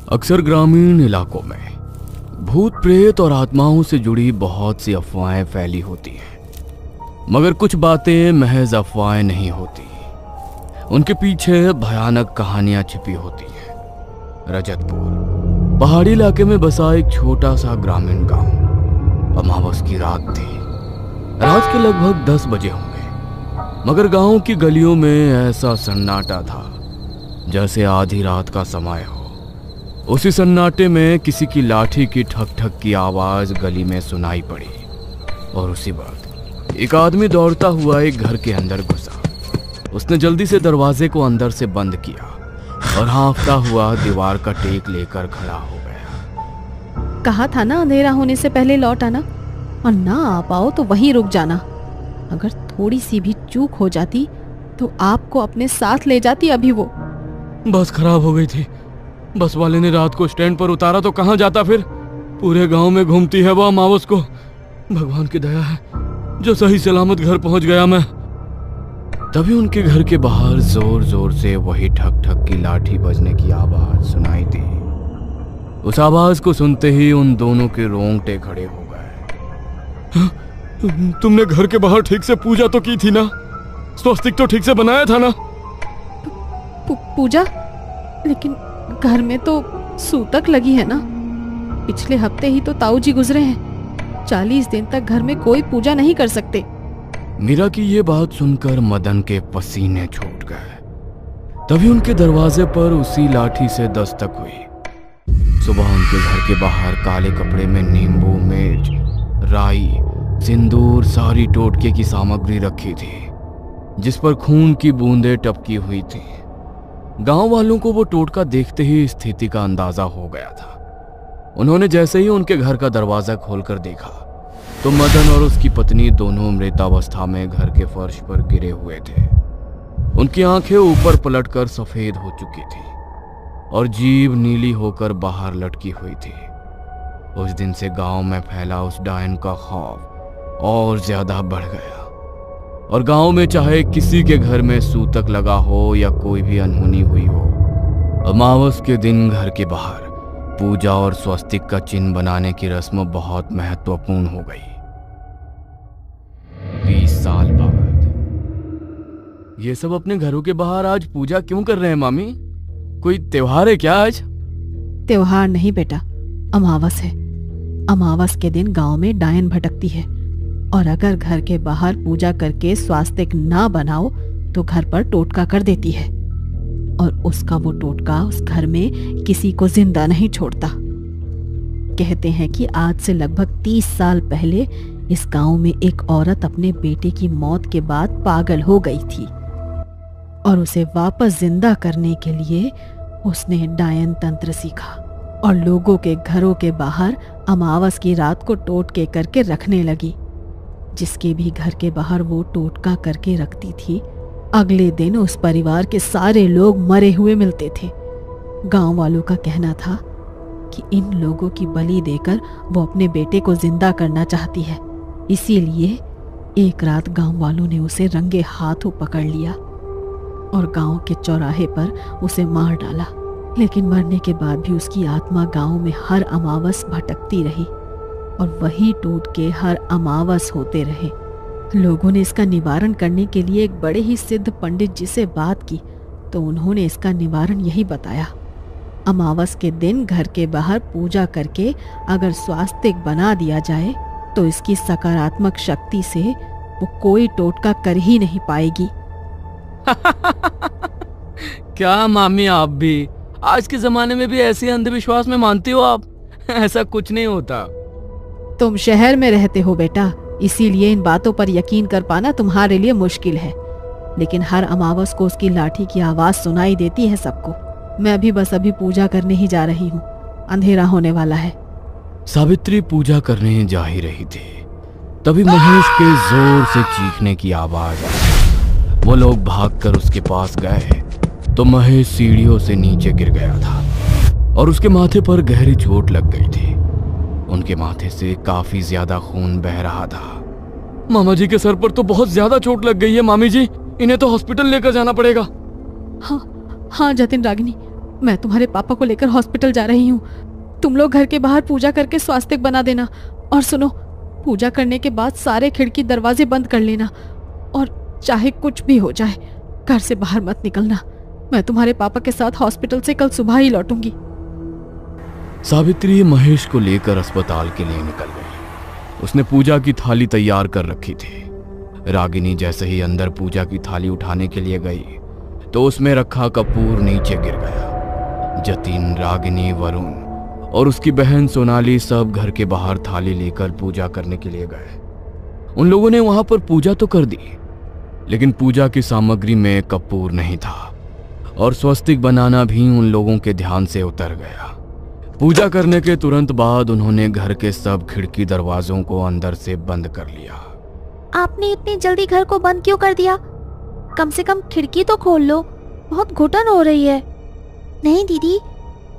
अक्सर ग्रामीण इलाकों में भूत प्रेत और आत्माओं से जुड़ी बहुत सी अफवाहें फैली होती हैं, मगर कुछ बातें महज अफवाहें नहीं होती, उनके पीछे भयानक कहानियां छिपी होती हैं। रजतपुर पहाड़ी इलाके में बसा एक छोटा सा ग्रामीण गांव। अमावस की रात थी। रात के लगभग 10 बजे होंगे, मगर गांव की गलियों में ऐसा सन्नाटा था जैसे आधी रात का समय हो। उसी सन्नाटे में किसी की लाठी की ठक ठक की आवाज गली में सुनाई पड़ी और उसी वक्त एक आदमी दौड़ता हुआ एक घर के अंदर घुसा। उसने जल्दी से दरवाजे को अंदर से बंद किया और हाँफता हुआ दीवार का टेक लेकर खड़ा हो गया। कहा था ना अंधेरा होने से पहले लौट आना, और ना आ पाओ तो वहीं रुक जाना। अगर थोड़ी सी भी चूक हो जाती तो आपको अपने साथ ले जाती अभी वो। बस खराब हो गई थी। बस वाले ने रात को स्टैंड पर उतारा तो कहाँ जाता फिर। पूरे गांव में घूमती है वो अमावस को। भगवान की दया है जो सही सलामत घर पहुंच गया मैं। तभी उनके घर के बाहर जोर जोर से वही ठक ठक की लाठी बजने की आवाज सुनाई दी। उस आवाज को सुनते ही उन दोनों के रोंगटे खड़े हो गए। तुमने घर के बाहर ठीक से पूजा तो की थी ना? स्वस्तिक तो ठीक से बनाया था ना? पूजा? लेकिन घर में तो सूतक लगी है ना। पिछले हफ्ते ही तो ताऊ जी गुजरे हैं। 40 दिन तक घर में कोई पूजा नहीं कर सकते। मीरा की ये बात सुनकर मदन के पसीने छूट गए। तभी उनके दरवाजे पर उसी लाठी से दस्तक हुई। सुबह उनके घर के बाहर काले कपड़े में नींबू, मिर्च, राई, सिंदूर, सारी टोटके की सामग्री रखी थी जिस पर खून की बूंदें टपकी हुई थी। गांव वालों को वो टोटका देखते ही स्थिति का अंदाजा हो गया था। उन्होंने जैसे ही उनके घर का दरवाजा खोलकर देखा तो मदन और उसकी पत्नी दोनों मृतावस्था में घर के फर्श पर गिरे हुए थे। उनकी आंखें ऊपर पलटकर सफेद हो चुकी थी और जीभ नीली होकर बाहर लटकी हुई थी। उस दिन से गांव में फैला उस डायन का खौफ और ज्यादा बढ़ गया और गांव में चाहे किसी के घर में सूतक लगा हो या कोई भी अनहोनी हुई हो, अमावस के दिन घर के बाहर पूजा और स्वस्तिक का चिन्ह बनाने की रस्म बहुत महत्वपूर्ण हो गई। 20 साल बाद ये सब अपने घरों के बाहर आज पूजा क्यों कर रहे हैं मामी? कोई त्योहार है क्या आज? त्योहार नहीं बेटा, अमावस है। अमावस के दिन गांव में डायन भटकती है और अगर घर के बाहर पूजा करके स्वास्तिक ना बनाओ तो घर पर टोटका कर देती है और उसका वो टोटका उस घर में किसी को जिंदा नहीं छोड़ता। कहते हैं कि आज से लगभग 30 साल पहले इस गांव में एक औरत अपने बेटे की मौत के बाद पागल हो गई थी और उसे वापस जिंदा करने के लिए उसने डायन तंत्र सीखा और लोगों के घरों के बाहर अमावस की रात को टोटके करके रखने लगी। जिसके भी घर के बाहर वो टोटका करके रखती थी, अगले दिन उस परिवार के सारे लोग मरे हुए मिलते थे। गांव वालों का कहना था कि इन लोगों की बलि देकर वो अपने बेटे को जिंदा करना चाहती है। इसीलिए एक रात गांव वालों ने उसे रंगे हाथों पकड़ लिया और गांव के चौराहे पर उसे मार डाला। लेकिन मरने के बाद भी उसकी आत्मा गांव में हर अमावस भटकती रही और वही टोटके हर अमावस होते रहे। लोगों ने इसका निवारण करने के लिए एक बड़े ही सिद्ध पंडित जी से बात की तो उन्होंने इसका निवारण यही बताया। अमावस के दिन घर के बाहर पूजा करके अगर स्वास्तिक बना दिया जाए तो इसकी सकारात्मक शक्ति से वो कोई टोटका कर ही नहीं पाएगी। क्या मामी, आप भी आज के जमाने में भी ऐसे अंधविश्वास में मानती हो आप? ऐसा कुछ नहीं होता। तुम शहर में रहते हो बेटा, इसीलिए इन बातों पर यकीन कर पाना तुम्हारे लिए मुश्किल है। लेकिन हर अमावस को उसकी लाठी की आवाज सुनाई देती है सबको। मैं भी बस अभी पूजा करने ही जा रही हूँ, अंधेरा होने वाला है। सावित्री पूजा करने जा ही रही थी, तभी महेश के जोर से चीखने की आवाज आई। वो लोग भागकर उसके पास गए तो महेश सीढ़ियों से नीचे गिर गया था और उसके माथे पर गहरी चोट लग गई थी। उनके माथे से काफी ज्यादा खून बह रहा था। मामा जी के सर पर तो बहुत ज्यादा चोट लग गई है मामी जी, इन्हें तो हॉस्पिटल लेकर जाना पड़ेगा। हाँ जतिन रागिनी, मैं तुम्हारे पापा को लेकर हॉस्पिटल जा रही हूँ। तुम लोग घर के बाहर पूजा करके स्वास्तिक बना देना। और सुनो, पूजा करने के बाद सारे खिड़की दरवाजे बंद कर लेना, और चाहे कुछ भी हो जाए घर से बाहर मत निकलना। मैं तुम्हारे पापा के साथ हॉस्पिटल से कल सुबह ही लौटूंगी। सावित्री महेश को लेकर अस्पताल के लिए निकल गई। उसने पूजा की थाली तैयार कर रखी थी। रागिनी जैसे ही अंदर पूजा की थाली उठाने के लिए गई तो उसमें रखा कपूर नीचे गिर गया। जतिन, रागिनी, वरुण और उसकी बहन सोनाली सब घर के बाहर थाली लेकर पूजा करने के लिए गए। उन लोगों ने वहां पर पूजा तो कर दी, लेकिन पूजा की सामग्री में कपूर नहीं था और स्वस्तिक बनाना भी उन लोगों के ध्यान से उतर गया। पूजा करने के तुरंत बाद उन्होंने घर के सब खिड़की दरवाजों को अंदर से बंद कर लिया। आपने इतनी जल्दी घर को बंद क्यों कर दिया? कम से कम खिड़की तो खोल लो, बहुत घुटन हो रही है। नहीं दीदी,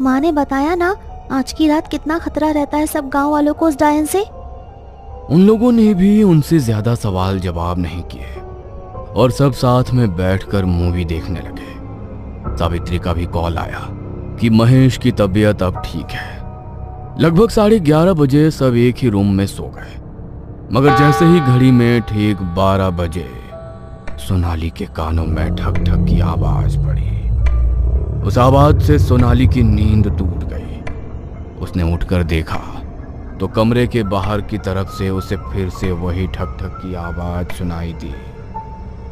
माँ ने बताया ना आज की रात कितना खतरा रहता है सब गांव वालों को उस डायन से। उन लोगों ने भी उनसे ज्यादा सवाल जवाब नहीं किए और सब साथ में बैठकर मूवी देखने लगे। सावित्री का भी कॉल आया कि महेश की तबीयत अब ठीक है। लगभग 11:30 बजे सब एक ही रूम में सो गए, मगर जैसे ही घड़ी में ठीक 12 बजे सोनाली के कानों में ठक ठक की आवाज पड़ी। उस आवाज से सोनाली की नींद टूट गई। उसने उठकर देखा तो कमरे के बाहर की तरफ से उसे फिर से वही ठक ठक की आवाज सुनाई दी।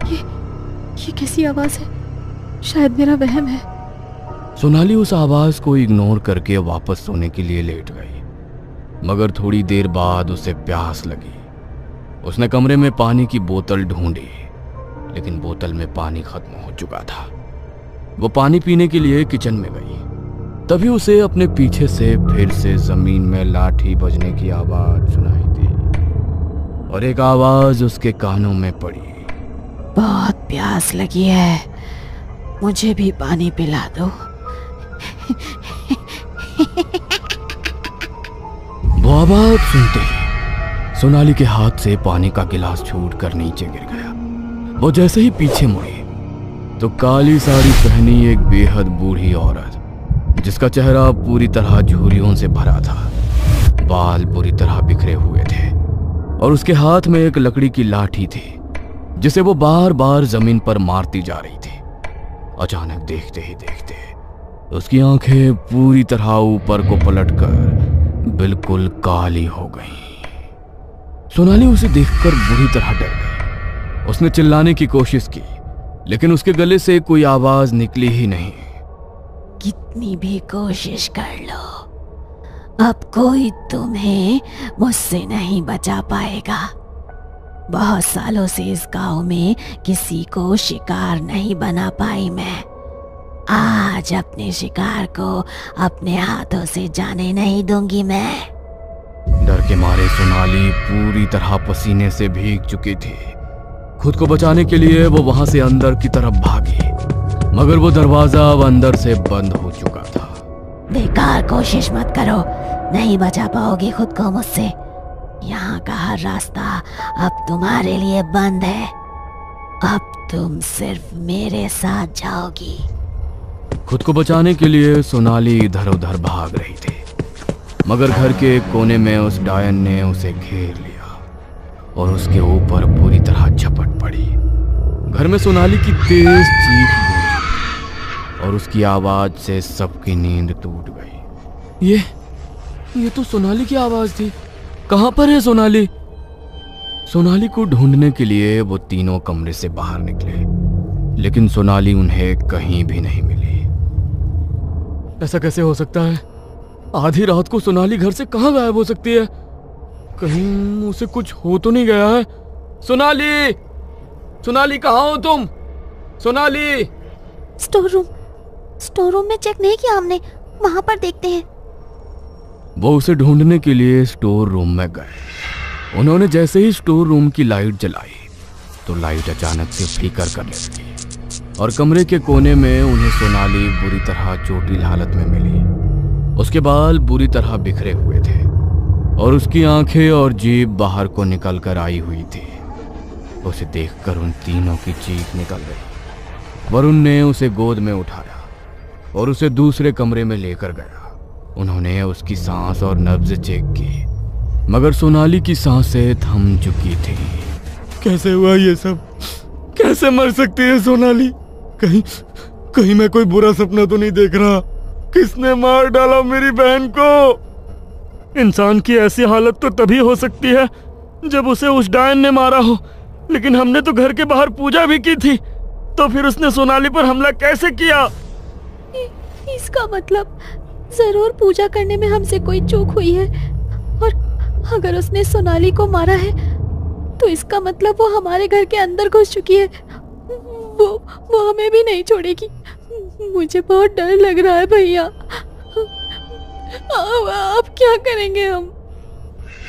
ये कैसी आवाज है? शायद मेरा वहम है। सोनाली उस आवाज को इग्नोर करके वापस सोने के लिए लेट गई, मगर थोड़ी देर बाद उसे प्यास लगी। उसने कमरे में पानी की बोतल ढूंढी, लेकिन बोतल में पानी खत्म हो चुका था। वो पानी पीने के लिए किचन में गई। तभी उसे अपने पीछे से फिर से जमीन में लाठी बजने की आवाज सुनाई दी और एक आवाज उसके कानों में पड़ी। बहुत प्यास लगी है, मुझे भी पानी पिला दो। वो आवाज सुनते ही सोनाली के हाथ से पानी का गिलास छूट कर नीचे गिर गया। वो जैसे ही पीछे मुड़ी तो काली साड़ी पहनी एक बेहद बूढ़ी औरत, जिसका चेहरा पूरी तरह झुर्रियों से भरा था, बाल बुरी तरह बिखरे हुए थे और उसके हाथ में एक लकड़ी की लाठी थी जिसे वो बार बार जमीन पर मारती जा रही थी। अचानक देखते ही देखते उसकी आंखें पूरी तरह ऊपर को पलटकर बिल्कुल काली हो गईं। सोनाली उसे देखकर बुरी तरह डर गई। उसने चिल्लाने की कोशिश की, लेकिन उसके गले से कोई आवाज निकली ही नहीं। कितनी भी कोशिश कर लो, अब कोई तुम्हें मुझसे नहीं बचा पाएगा। बहुत सालों से इस गांव में किसी को शिकार नहीं बना पाई मैं। आज अपने शिकार को अपने हाथों से जाने नहीं दूंगी मैं। डर के मारे सोनाली पूरी तरह पसीने से भीग चुकी थी। खुद को बचाने के लिए वो वहां से अंदर की तरफ भागी, मगर वो दरवाजा अब अंदर से बंद हो चुका था। बेकार कोशिश मत करो, नहीं बचा पाओगी खुद को मुझसे। यहाँ का हर रास्ता अब तुम्हारे लिए बंद है। अब तुम सिर्फ मेरे साथ जाओगी। खुद को बचाने के लिए सोनाली इधर उधर भाग रही थी, मगर घर के एक कोने में उस डायन ने उसे घेर लिया और उसके ऊपर पूरी तरह झपट पड़ी। घर में सोनाली की तेज चीख गूंजी और उसकी आवाज से सबकी नींद टूट गई। ये तो सोनाली की आवाज थी। कहां पर है सोनाली? सोनाली को ढूंढने के लिए वो तीनों कमरे से बाहर निकले, लेकिन सोनाली उन्हें कहीं भी नहीं मिली। ऐसा कैसे हो सकता है? आधी रात को सोनाली घर से कहां गायब हो सकती है? कहीं उसे कुछ हो तो नहीं गया है? सोनाली, सोनाली कहाँ हो तुम? सोनाली! स्टोर रूम में चेक नहीं किया हमने, वहां पर देखते हैं। वो उसे ढूंढने के लिए स्टोर रूम में गए। उन्होंने जैसे ही स्टोर रूम की लाइट जलाई तो लाइट अचानक से फ्लिकर करने लगी और कमरे के कोने में उन्हें सोनाली बुरी तरह चोटिल हालत में मिली। उसके बाल बुरी तरह बिखरे हुए थे और उसकी आंखें और जीभ बाहर को निकल कर आई हुई थी। उसे देखकर उन तीनों की चीख निकल गई। वरुण ने उसे गोद में उठाया और उसे दूसरे कमरे में लेकर गया। उन्होंने उसकी सांस और नब्ज चेक की, मगर सोनाली की सांसें थम चुकी थी। कैसे हुआ ये सब? कैसे मर सकती है सोनाली? कहीं मैं कोई बुरा सपना तो नहीं देख रहा? किसने मार डाला मेरी बहन को? इंसान की ऐसी हालत तो तभी हो सकती है जब उसे उस डायन ने मारा हो, लेकिन हमने तो घर के बाहर पूजा भी की थी, तो फिर उसने सोनाली पर हमला कैसे किया? इसका मतलब जरूर पूजा करने में हमसे कोई चूक हुई है, और अगर उसने सोनाली को मारा है तो इसका मतलब वो हमारे घर के अंदर घुस चुकी है। वो हमें भी नहीं छोड़ेगी। मुझे बहुत डर लग रहा है भैया। अब क्या करेंगे हम?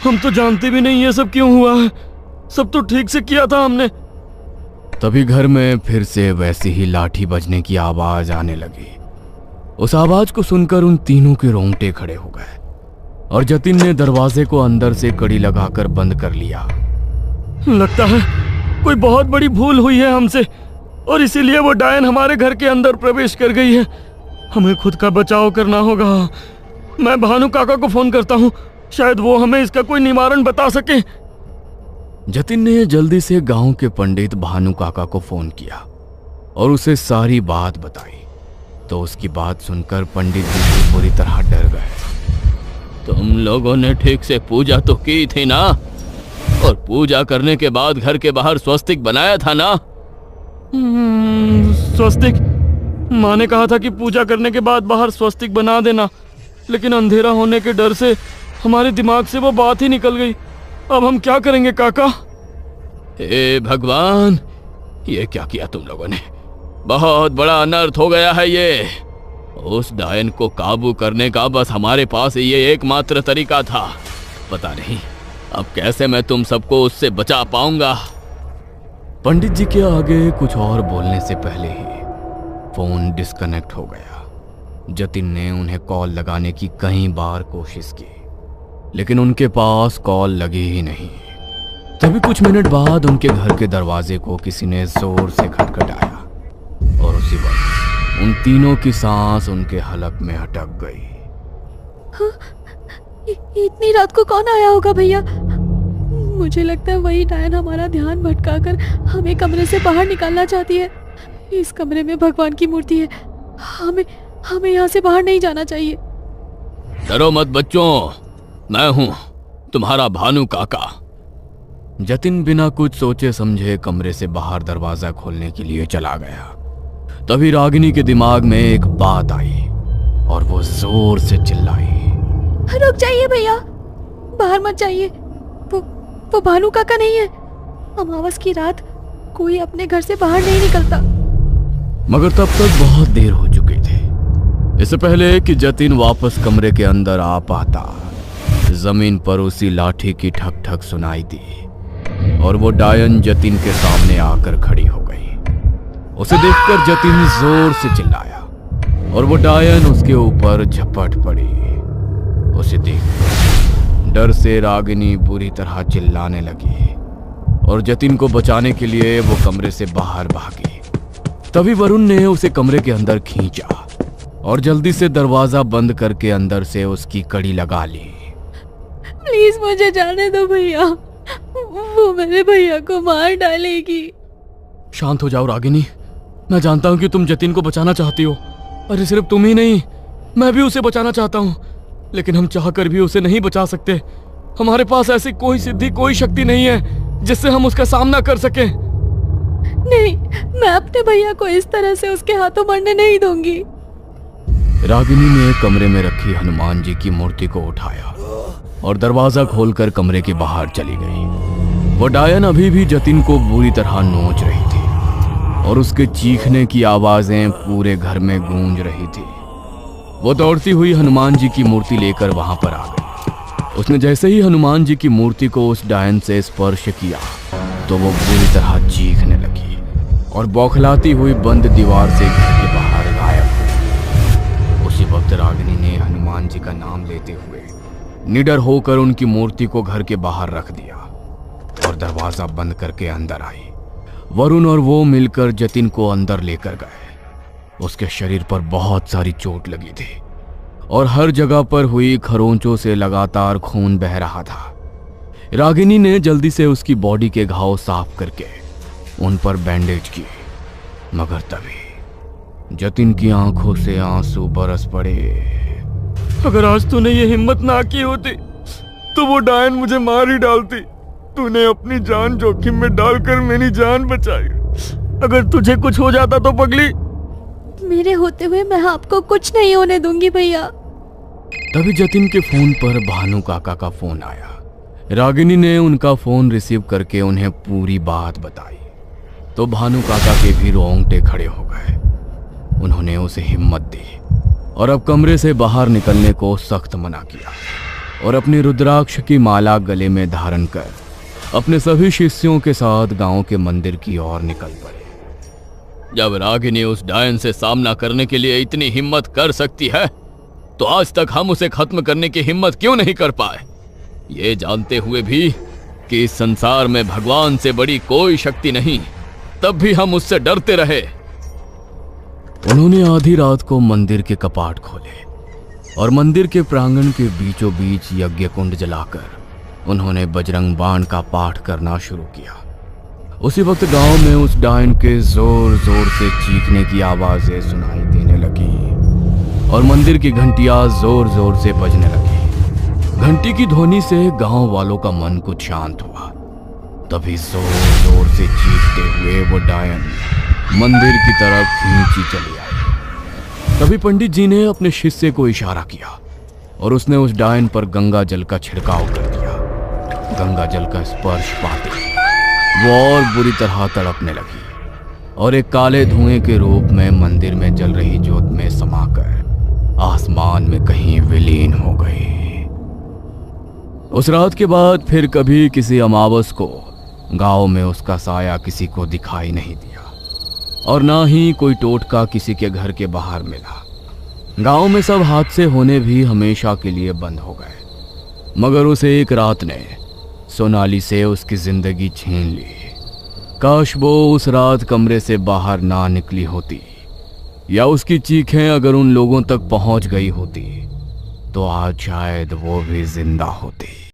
हम तो जानते भी नहीं ये सब क्यों हुआ है। सब तो ठीक से किया था हमने। तभी घर में फिर से वैसी ही लाठी बजने की आवाज आने लगी। उस आवाज को सुनकर उन तीनों के रोंगटे खड़े हो गए और जतिन ने दरवाजे को अंदर से कड़ी लगाकर बंद कर लिया। लगता है कोई बहुत बड़ी भूल हुई है हमसे, और इसीलिए वो डायन हमारे घर के अंदर प्रवेश कर गई है। हमें खुद का बचाव करना होगा। मैं भानु काका को फोन करता हूँ, शायद वो हमें इसका कोई निवारण बता सके। जतिन ने जल्दी से गांव के पंडित भानु काका को फोन किया और उसे सारी बात बताई। तो उसकी बात सुनकर पंडित जी भी बुरी तरह डर गए। तुम लोगों ने ठीक से पूजा तो की थी ना, और पूजा करने के बाद घर के बाहर स्वस्तिक बनाया था ना? स्वस्तिक? माँ ने कहा था कि पूजा करने के बाद बाहर स्वस्तिक बना देना, लेकिन अंधेरा होने के डर से हमारे दिमाग से वो बात ही निकल गई। अब हम क्या करेंगे काका? हे भगवान, ये क्या किया तुम लोगों ने? बहुत बड़ा अनर्थ हो गया है ये। उस डायन को काबू करने का बस हमारे पास ये एकमात्र तरीका था। पता नहीं अब कैसे मैं तुम सबको उससे बचा पाऊंगा। पंडित जी के आगे कुछ और बोलने से पहले ही फोन डिस्कनेक्ट हो गया। जतिन ने उन्हें कॉल लगाने की कई बार कोशिश की, लेकिन उनके पास कॉल लगी ही नहीं। तभी कुछ मिनट बाद उनके घर के दरवाजे को किसी ने जोर से खटखटाया और उसी वक्त उन तीनों की सांस उनके हलक में अटक गई। इतनी रात को कौन आया होगा भैया? मुझे लगता है वही डायन हमारा ध्यान भटकाकर हमें कमरे से बाहर निकालना चाहती है। इस कमरे में भगवान की मूर्ति है। हमें यहाँ से बाहर नहीं जाना चाहिए। डरो मत बच्चों, मैं हूँ तुम्हारा भानु काका। जतिन बिना कुछ सोचे समझे कमरे से बाहर दरवाजा खोलने के लिए चला गया। तभी रागिनी के दिमाग में एक बात आई और वो जोर से चिल्लाई, रुक जाइए भैया, बाहर मत जाइए। वो भानु काका नहीं है। अमावस की रात कोई अपने घर से बाहर नहीं निकलता। मगर तब तक बहुत देर हो चुकी थी। इससे पहले कि जतिन वापस कमरे के अंदर आ पाता, जमीन पर उसी लाठी की ठक ठक सुनाई दी और वो डायन जतिन के सामने आकर खड़ी हो गई। उसे देखकर जतिन जोर से चिल्लाया और वो डायन उसके ऊपर झपट पड़ी। उसे देखकर डर से रागिनी बुरी तरह चिल्लाने लगी और जतिन को बचाने के लिए वो कमरे से बाहर भागी। तभी वरुण ने उसे कमरे के अंदर खींचा और जल्दी से दरवाजा बंद करके अंदर से उसकी कड़ी लगा ली। प्लीज मुझे जाने दो भैया, वो मेरे भैया को मार डालेगी। शांत हो जाओ रागिनी, मैं जानता हूँ कि तुम जतिन को बचाना चाहती हो। अरे सिर्फ तुम ही नहीं, मैं भी उसे बचाना चाहता हूँ, लेकिन हम चाहकर भी उसे नहीं बचा सकते। हमारे पास ऐसी कोई सिद्धि, कोई शक्ति नहीं है जिससे हम उसका सामना कर सके। नहीं, मैं अपने भैया को इस तरह से उसके हाथों मरने नहीं दूंगी। रागिनी ने कमरे में रखी हनुमान जी की मूर्ति को उठाया और दरवाजा खोलकर कमरे के बाहर चली गई। वो डायन अभी भी जतिन को बुरी तरह नोच रही थी और उसके चीखने की आवाजें पूरे घर में गूंज रही थी। वो दौड़ती हुई हनुमान जी की मूर्ति लेकर वहां पर आ गई। उसने जैसे ही हनुमान जी की मूर्ति को उस डायन से स्पर्श किया तो वो बुरी तरह चीखने लगी और बौखलाती हुई बंद दीवार से घर के बाहर गायब हो। उसी वक्त रागिनी ने हनुमान जी का नाम लेते हुए निडर होकर उनकी मूर्ति को घर के बाहर रख दिया और दरवाजा बंद करके अंदर आई। वरुण और वो मिलकर जतिन को अंदर लेकर गए उसके शरीर पर बहुत सारी चोट लगी थी और हर जगह पर हुई खरोंचों से लगातार खून बह रहा था। रागिनी ने जल्दी से उसकी बॉडी के घाव साफ करके उन पर बैंडेज किए, मगर तभी जतिन की आंखों से आंसू बरस पड़े। अगर आज तूने ये हिम्मत ना की होती तो वो डायन मुझे मार ही डालती। तूने अपनी जान जोखिम में डालकर मेरी जान बचाई। अगर तुझे कुछ हो जाता तो पगली। मेरे होते हुए मैं आपको कुछ नहीं होने दूंगी भैया। तभी जतिन के फोन पर भानु काका का फोन आया। रागिनी ने उनका फोन रिसीव करके उन्हें पूरी बात बताई तो भानु काका के भी रोंगटे खड़े हो गए। उन्होंने उसे हिम्मत दी और अब कमरे से बाहर निकलने को सख्त मना किया और अपनी रुद्राक्ष की माला गले में धारण कर अपने सभी शिष्यों के साथ गांव के मंदिर की ओर निकल पड़े। जब रागिनी उस डायन से सामना करने के लिए इतनी हिम्मत कर सकती है तो आज तक हम उसे खत्म करने की हिम्मत क्यों नहीं कर पाए, ये जानते हुए भी कि इस संसार में भगवान से बड़ी कोई शक्ति नहीं, तब भी हम उससे डरते रहे। उन्होंने आधी रात को मंदिर के कपाट खोले और मंदिर के प्रांगण के बीचों बीच यज्ञ कुंड जलाकर उन्होंने बजरंग बाण का पाठ करना शुरू किया। उसी वक्त गांव में उस डायन के जोर जोर से चीखने की आवाजें सुनाई देने लगी और मंदिर की घंटियां जोर जोर से बजने लगी। घंटी की ध्वनि से गांव वालों का मन कुछ शांत हुआ। तभी जोर जोर से चीखते हुए वो डायन मंदिर की तरफ खींची चली आई। तभी पंडित जी ने अपने शिष्य को इशारा किया और उसने उस डायन पर गंगा जल का छिड़काव कर दिया। गंगा जल का स्पर्श पाते ही वो और बुरी तरह तड़पने लगी और एक काले धुएं के रूप में मंदिर में जल रही ज्योत में समाकर आसमान में कहीं विलीन हो गई। उस रात के बाद फिर कभी किसी अमावस को गांव में उसका साया किसी को दिखाई नहीं दिया और ना ही कोई टोटका किसी के घर के बाहर मिला। गांव में सब हादसे होने भी हमेशा के लिए बंद हो गए, मगर उस एक रात ने सोनाली से उसकी जिंदगी छीन ली। काश वो उस रात कमरे से बाहर ना निकली होती या उसकी चीखें अगर उन लोगों तक पहुंच गई होती तो आज शायद वो भी जिंदा होती।